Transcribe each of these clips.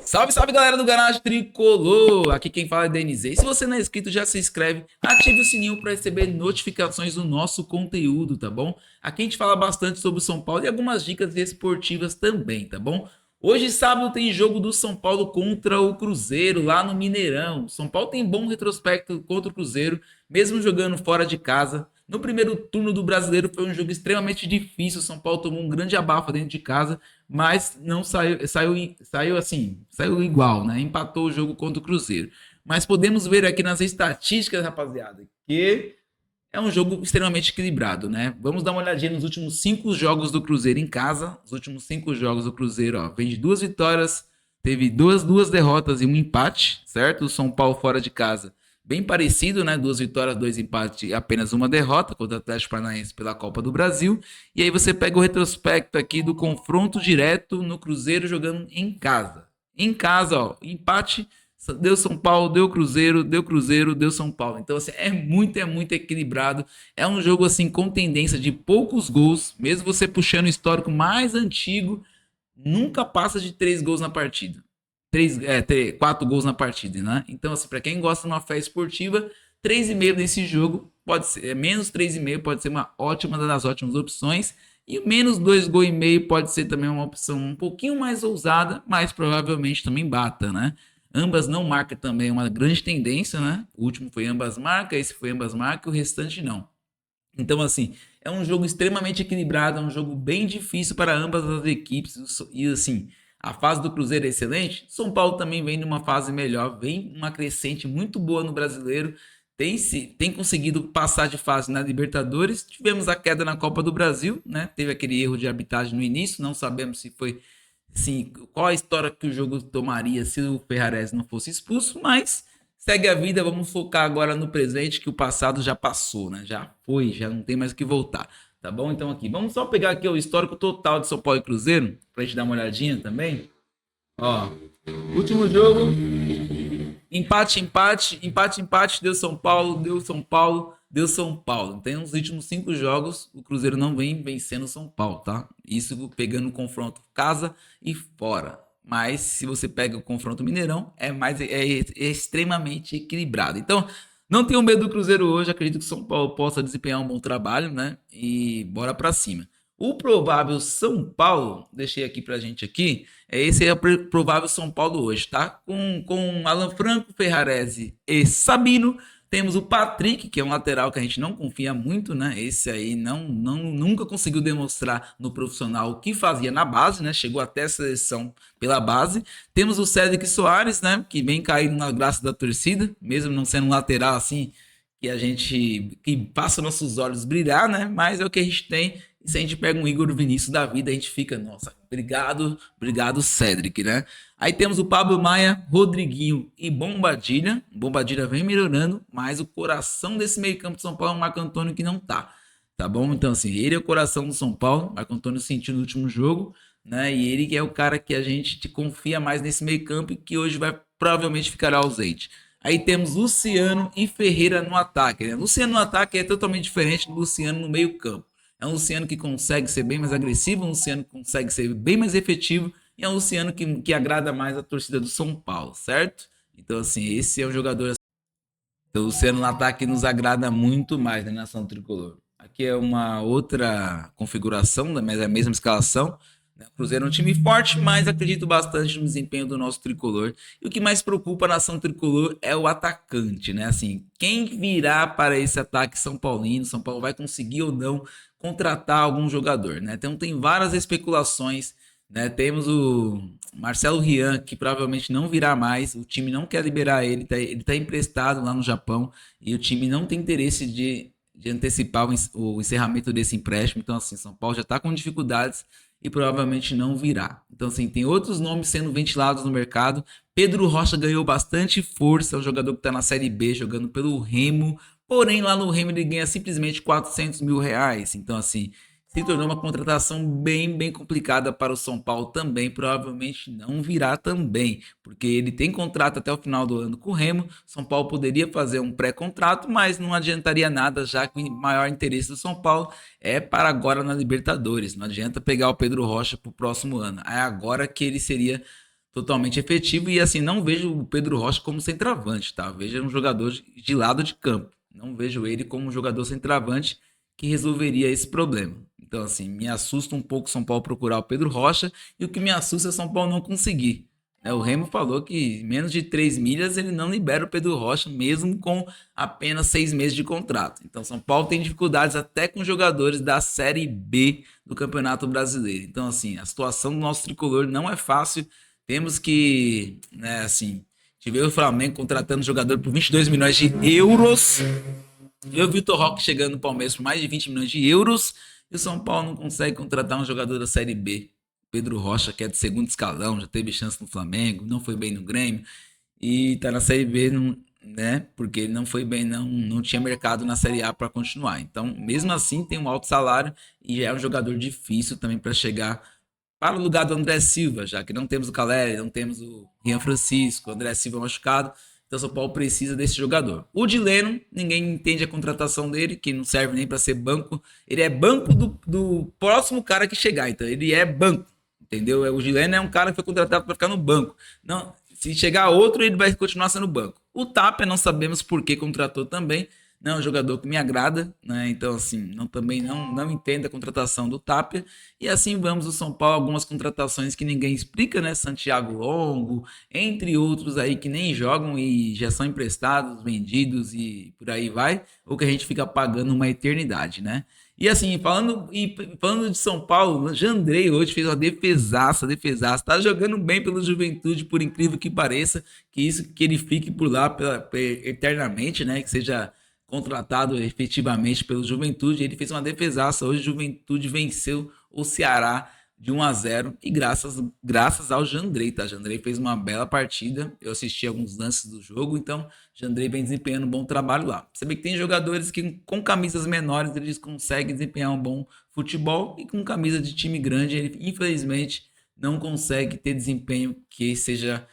Salve, salve galera do Garagem Tricolor! Aqui quem fala é DNZ. E se você não é inscrito, já se inscreve, ative o sininho para receber notificações do nosso conteúdo, tá bom? Aqui a gente fala bastante sobre o São Paulo e algumas dicas esportivas também, tá bom? Hoje, sábado, tem jogo do São Paulo contra o Cruzeiro lá no Mineirão. O São Paulo tem bom retrospecto contra o Cruzeiro, mesmo jogando fora de casa. No primeiro turno do Brasileiro foi um jogo extremamente difícil. O São Paulo tomou um grande abafo dentro de casa, mas não saiu igual, né? Empatou o jogo contra o Cruzeiro. Mas podemos ver aqui nas estatísticas, rapaziada, que é um jogo extremamente equilibrado, né? Vamos dar uma olhadinha nos últimos 5 jogos do Cruzeiro em casa. Os últimos 5 jogos do Cruzeiro, ó, vem de 2 vitórias, teve duas derrotas e um empate, certo? O São Paulo fora de casa, bem parecido, né? 2 vitórias, 2 empates e apenas uma derrota contra o Atlético Paranaense pela Copa do Brasil. E aí você pega o retrospecto aqui do confronto direto no Cruzeiro jogando em casa. Em casa, ó, empate, deu São Paulo, deu Cruzeiro, deu São Paulo. Então, assim, é muito equilibrado. É um jogo, assim, com tendência de poucos gols. Mesmo você puxando o histórico mais antigo, nunca passa de 3 gols na partida. 4 gols na partida, né? Então, assim, para quem gosta de uma fé esportiva, 3,5 nesse jogo pode ser, menos 3,5 pode ser uma das ótimas opções. E o menos 2,5 gols pode ser também uma opção um pouquinho mais ousada, mas provavelmente também bata, né? Ambas não marcam também uma grande tendência, né? O último foi ambas marcas, esse foi ambas marcas, o restante não. Então, assim, é um jogo extremamente equilibrado, é um jogo bem difícil para ambas as equipes. E, assim, a fase do Cruzeiro é excelente. São Paulo também vem numa fase melhor, vem uma crescente muito boa no Brasileiro. Tem conseguido passar de fase na Libertadores. Tivemos a queda na Copa do Brasil, né? Teve aquele erro de arbitragem no início, não sabemos se foi. Sim, qual a história que o jogo tomaria se o Ferrares não fosse expulso, mas segue a vida, vamos focar agora no presente, que o passado já passou, né? Já foi, já não tem mais o que voltar, tá bom? Então aqui, vamos só pegar aqui o histórico total de São Paulo e Cruzeiro, pra gente dar uma olhadinha também. Ó, último jogo, empate, deu São Paulo, deu São Paulo, deu São Paulo. Então, nos últimos 5 jogos, o Cruzeiro não vem vencendo o São Paulo, tá? Isso pegando o confronto casa e fora. Mas se você pega o confronto Mineirão, é extremamente equilibrado. Então, não tenho medo do Cruzeiro hoje, acredito que o São Paulo possa desempenhar um bom trabalho, né? E bora pra cima. O provável São Paulo, deixei aqui pra gente aqui, esse é o provável São Paulo hoje, tá? Com Alan Franco, Ferrarese e Sabino. Temos o Patrick, que é um lateral que a gente não confia muito, né? Esse aí nunca conseguiu demonstrar no profissional o que fazia na base, né? Chegou até a seleção pela base. Temos o Cédric Soares, né? Que vem caindo na graça da torcida, mesmo não sendo um lateral assim, que passa nossos olhos brilhar, né? Mas é o que a gente tem. E se a gente pega um Igor Vinícius da vida, a gente fica, nossa, obrigado, Cédric, né? Aí temos o Pablo Maia, Rodriguinho e Bombadilha. Bombadilha vem melhorando, mas o coração desse meio-campo de São Paulo é o Marco Antônio que não tá bom? Então, assim, ele é o coração do São Paulo. Marco Antônio sentiu no último jogo, né? E ele que é o cara que a gente confia mais nesse meio-campo e que hoje vai provavelmente ficar ausente. Aí temos Luciano e Ferreira no ataque, né? Luciano no ataque é totalmente diferente do Luciano no meio-campo. É um Luciano que consegue ser bem mais agressivo, um Luciano que consegue ser bem mais efetivo e é um Luciano que agrada mais a torcida do São Paulo, certo? Então, assim, esse é um jogador. Então, o Luciano no ataque nos agrada muito mais na nação tricolor. Aqui é uma outra configuração, mas é a mesma escalação. Né? O Cruzeiro é um time forte, mas acredito bastante no desempenho do nosso tricolor. E o que mais preocupa a nação tricolor é o atacante, né? Assim, quem virá para esse ataque São Paulino? São Paulo vai conseguir ou não contratar algum jogador, né? Então tem várias especulações, né? Temos o Marcelo Rian, que provavelmente não virá mais, o time não quer liberar ele tá emprestado lá no Japão e o time não tem interesse de antecipar o encerramento desse empréstimo. Então, assim, São Paulo já está com dificuldades e provavelmente não virá. Então, assim, tem outros nomes sendo ventilados no mercado. Pedro Rocha ganhou bastante força, é um jogador que está na Série B, jogando pelo Remo. Porém, lá no Remo ele ganha simplesmente R$ 400 mil. Então, assim, se tornou uma contratação bem complicada para o São Paulo também. Provavelmente não virá também, porque ele tem contrato até o final do ano com o Remo. São Paulo poderia fazer um pré-contrato, mas não adiantaria nada, já que o maior interesse do São Paulo é para agora na Libertadores. Não adianta pegar o Pedro Rocha para o próximo ano. É agora que ele seria totalmente efetivo e assim, não vejo o Pedro Rocha como centroavante, tá? Vejo um jogador de lado de campo. Não vejo ele como um jogador centroavante que resolveria esse problema. Então, assim, me assusta um pouco São Paulo procurar o Pedro Rocha e o que me assusta é São Paulo não conseguir. Né? O Remo falou que menos de 3 milhas ele não libera o Pedro Rocha, mesmo com apenas 6 meses de contrato. Então, São Paulo tem dificuldades até com jogadores da Série B do Campeonato Brasileiro. Então, assim, a situação do nosso tricolor não é fácil. Temos que, né, assim, tivemos o Flamengo contratando jogador por 22 milhões de euros. E o Vitor Roque chegando no Palmeiras por mais de 20 milhões de euros. E o São Paulo não consegue contratar um jogador da Série B. Pedro Rocha, que é de segundo escalão, já teve chance no Flamengo, não foi bem no Grêmio. E tá na Série B, né? Porque ele não foi bem, não tinha mercado na Série A para continuar. Então, mesmo assim, tem um alto salário e já é um jogador difícil também para chegar para o lugar do André Silva, já que não temos o Caleri, não temos o Rian Francisco, o André Silva machucado. Então, o São Paulo precisa desse jogador. O Dileno, ninguém entende a contratação dele, que não serve nem para ser banco. Ele é banco do próximo cara que chegar. Então, ele é banco, entendeu? O Dileno é um cara que foi contratado para ficar no banco. Não, se chegar outro, ele vai continuar sendo banco. O Tapia, não sabemos por que contratou também. Não é um jogador que me agrada, né? Então, assim, também não entendo a contratação do Tapia. E assim vamos o São Paulo, algumas contratações que ninguém explica, né? Santiago Longo, entre outros aí que nem jogam e já são emprestados, vendidos e por aí vai, ou que a gente fica pagando uma eternidade, né? E assim, falando de São Paulo, Jandrei hoje fez uma defesaça, tá jogando bem pelo Juventude, por incrível que pareça, que ele fique por lá eternamente, né? Que seja contratado efetivamente pelo Juventude. Ele fez uma defesaça hoje, Juventude venceu o Ceará de 1-0 e graças ao Jandrei, tá? Jandrei fez uma bela partida, eu assisti alguns lances do jogo, então Jandrei vem desempenhando um bom trabalho lá. Você vê que tem jogadores que com camisas menores eles conseguem desempenhar um bom futebol e com camisa de time grande ele infelizmente não consegue ter desempenho que seja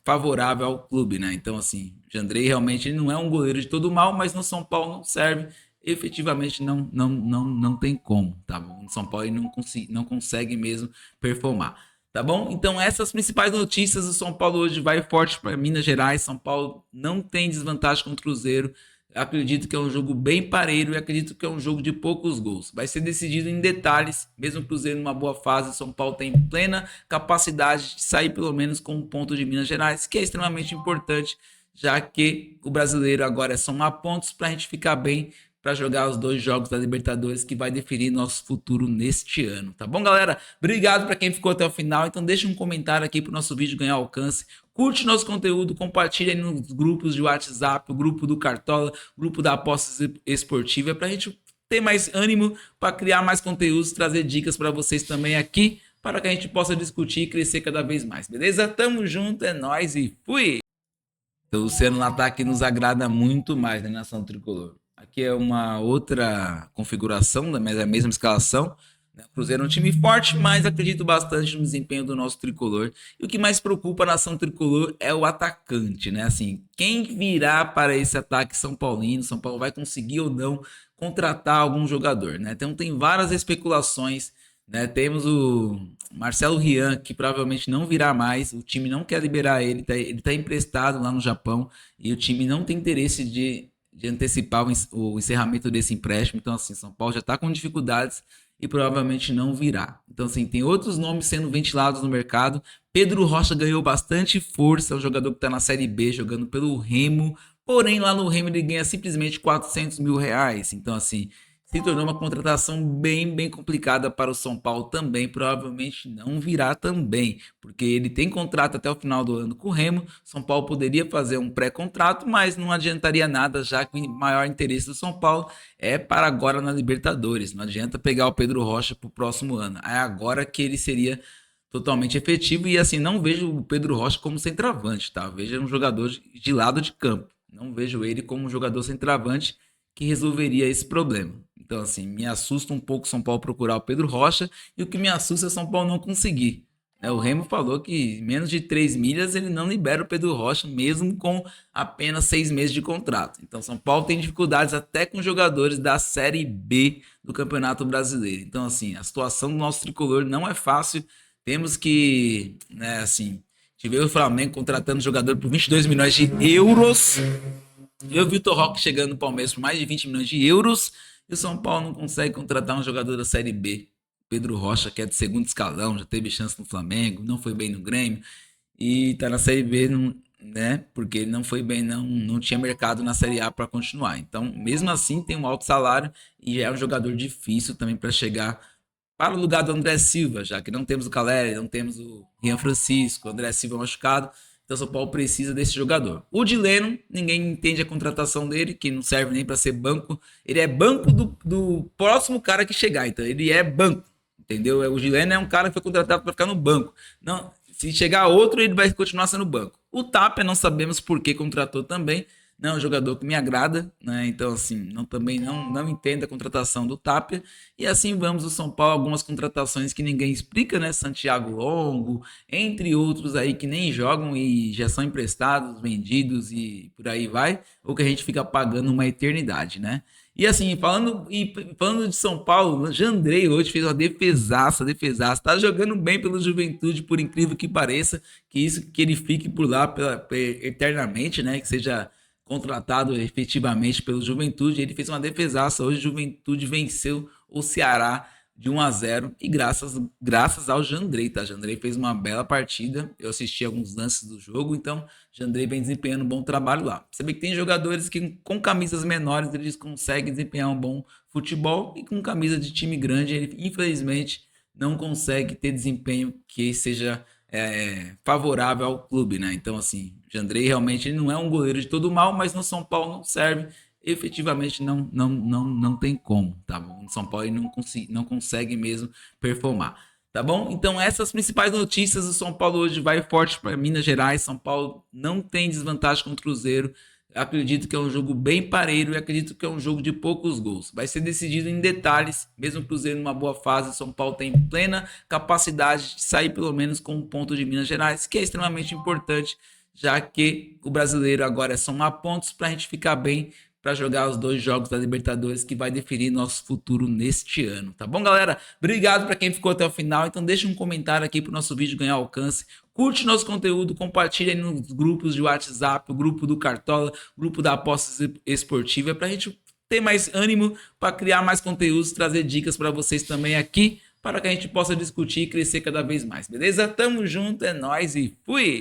favorável ao clube, né? Então, assim, o Jandrei realmente ele não é um goleiro de todo mal, mas no São Paulo não serve. Efetivamente não tem como, tá bom? No São Paulo ele não consegue mesmo performar, tá bom? Então, essas principais notícias, o São Paulo hoje vai forte para Minas Gerais. São Paulo não tem desvantagem contra o Cruzeiro. Acredito que é um jogo bem pareiro e acredito que é um jogo de poucos gols. Vai ser decidido em detalhes, mesmo o Cruzeiro numa boa fase, São Paulo tem plena capacidade de sair pelo menos com um ponto de Minas Gerais, que é extremamente importante, já que o brasileiro agora é somar pontos para a gente ficar bem para jogar os 2 jogos da Libertadores que vai definir nosso futuro neste ano, tá bom, galera? Obrigado para quem ficou até o final. Então deixa um comentário aqui para o nosso vídeo ganhar alcance. Curte nosso conteúdo, compartilha aí nos grupos de WhatsApp, o grupo do Cartola, o grupo da Apostas Esportiva, para a gente ter mais ânimo para criar mais conteúdos, trazer dicas para vocês também aqui, para que a gente possa discutir e crescer cada vez mais, beleza? Tamo junto, é nóis e fui! Então, o Luciano no ataque nos agrada muito mais, né, nação tricolor. Aqui é uma outra configuração, mas é a mesma escalação. Né? O Cruzeiro é um time forte, mas acredito bastante no desempenho do nosso tricolor. E o que mais preocupa a nação tricolor é o atacante, né? Assim, quem virá para esse ataque São Paulino? São Paulo vai conseguir ou não contratar algum jogador, né? Então tem várias especulações, né? Temos o Marcelo Rian, que provavelmente não virá mais. O time não quer liberar ele, ele tá emprestado lá no Japão e o time não tem interesse de antecipar o encerramento desse empréstimo. Então, assim, São Paulo já está com dificuldades e provavelmente não virá. Então, assim, tem outros nomes sendo ventilados no mercado. Pedro Rocha ganhou bastante força, é um jogador que está na Série B, jogando pelo Remo. Porém, lá no Remo ele ganha simplesmente R$ 400 mil. Então, assim, se tornou uma contratação bem complicada para o São Paulo também. Provavelmente não virá também, porque ele tem contrato até o final do ano com o Remo. São Paulo poderia fazer um pré-contrato, mas não adiantaria nada, já que o maior interesse do São Paulo é para agora na Libertadores. Não adianta pegar o Pedro Rocha para o próximo ano. É agora que ele seria totalmente efetivo e assim, não vejo o Pedro Rocha como centroavante, tá? Vejo um jogador de lado de campo. Não vejo ele como um jogador centroavante que resolveria esse problema. Então, assim, me assusta um pouco São Paulo procurar o Pedro Rocha e o que me assusta é São Paulo não conseguir. O Remo falou que menos de 3 milhas ele não libera o Pedro Rocha, mesmo com apenas 6 meses de contrato. Então, São Paulo tem dificuldades até com jogadores da Série B do Campeonato Brasileiro. Então, assim, a situação do nosso tricolor não é fácil. Temos que, né, assim, Tivemos o Flamengo contratando jogador por 22 milhões de euros. E o Vitor Roque chegando no Palmeiras por mais de 20 milhões de euros. E o São Paulo não consegue contratar um jogador da Série B. Pedro Rocha, que é de segundo escalão, já teve chance no Flamengo, não foi bem no Grêmio. E tá na Série B, né? Porque ele não foi bem, não tinha mercado na Série A para continuar. Então, mesmo assim, tem um alto salário e é um jogador difícil também para chegar para o lugar do André Silva, já que não temos o Caleri, não temos o Rian Francisco, o André Silva machucado. Então, o São Paulo precisa desse jogador. O Dileno, ninguém entende a contratação dele, que não serve nem para ser banco. Ele é banco do próximo cara que chegar. Então, ele é banco, entendeu? O Dileno é um cara que foi contratado para ficar no banco. Não, se chegar outro, ele vai continuar sendo banco. O Tapia, não sabemos por que contratou também. Não é um jogador que me agrada, né? Então, assim, também não entendo a contratação do Tapia. E assim vamos o São Paulo, algumas contratações que ninguém explica, né? Santiago Longo, entre outros aí que nem jogam e já são emprestados, vendidos e por aí vai, ou que a gente fica pagando uma eternidade, né? E assim, falando de São Paulo, o Jandrei hoje fez uma defesaça. Tá jogando bem pelo Juventude, por incrível que pareça, que ele fique por lá eternamente, né? Que seja contratado efetivamente pelo Juventude. Ele fez uma defesaça. Hoje o Juventude venceu o Ceará de 1-0 e graças ao Jandrei, tá? Jandrei fez uma bela partida. Eu assisti alguns lances do jogo, então Jandrei vem desempenhando um bom trabalho lá. Você vê que tem jogadores que com camisas menores eles conseguem desempenhar um bom futebol e com camisa de time grande ele infelizmente não consegue ter desempenho que seja favorável ao clube, né? Então, assim, o Jandrei realmente ele não é um goleiro de todo mal, mas no São Paulo não serve. Efetivamente não tem como, tá bom? No São Paulo ele não consegue mesmo performar, tá bom? Então, essas principais notícias do São Paulo hoje vai forte para Minas Gerais. São Paulo não tem desvantagem contra o Cruzeiro. Acredito que é um jogo bem pareiro e acredito que é um jogo de poucos gols. Vai ser decidido em detalhes, mesmo o Cruzeiro numa boa fase, São Paulo tem plena capacidade de sair pelo menos com um ponto de Minas Gerais, que é extremamente importante, já que o brasileiro agora é somar pontos para a gente ficar bem para jogar os 2 jogos da Libertadores que vai definir nosso futuro neste ano, tá bom, galera? Obrigado para quem ficou até o final. Então deixa um comentário aqui para o nosso vídeo ganhar alcance. Curte nosso conteúdo, compartilha aí nos grupos de WhatsApp, o grupo do Cartola, o grupo da Apostas Esportiva, para a gente ter mais ânimo para criar mais conteúdos, trazer dicas para vocês também aqui, para que a gente possa discutir e crescer cada vez mais, beleza? Tamo junto, é nóis e fui!